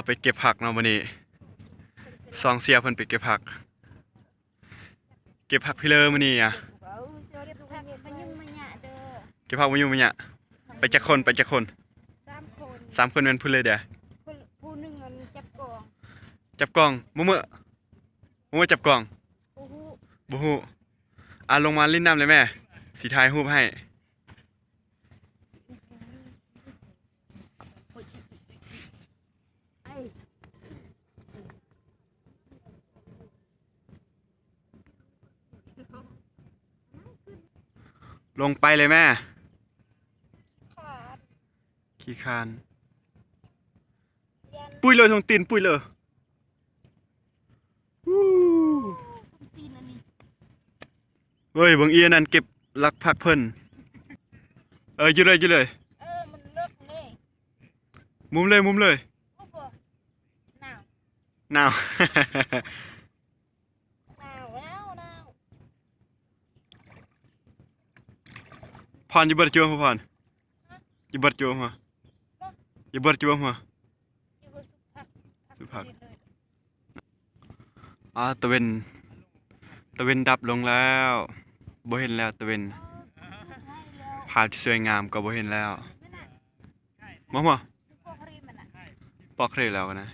ไปเก็บผักเนาะวันนี้ซองเสียเพิ่นไปเก็บผักพี่เลอมื้อนี้อ่ะเก็บผักมายุ่งมั้ยเนี่ยไปจักคนสามคนแม่นพุ่นเลยเด้อผู้หนึ่งมันจับกล่องมื้อจับกล่องบ่ฮู้ลงมาลิ้นน้ำเลยแม่สิถ่ายรูปให้ลงไปเลยแม่ขี้คานปุ้ยเลยทงตีนปุ้ยเลยเฮ้ยบางเอียนั่นเก็บลักผักเพิ่นอยู่เลยมันเลิกเลยมุมเลยหนาวพรอยู่เบิดจัวพรอยู่เบิดจัวมาอยู่เบิดจัวมาสุภักตะเวนดับลงแล้วบ่เห็นแล้วตะเวนภาพที่สวยงามก็บ่เห็นแล้วมาปอกเรแล้วนะ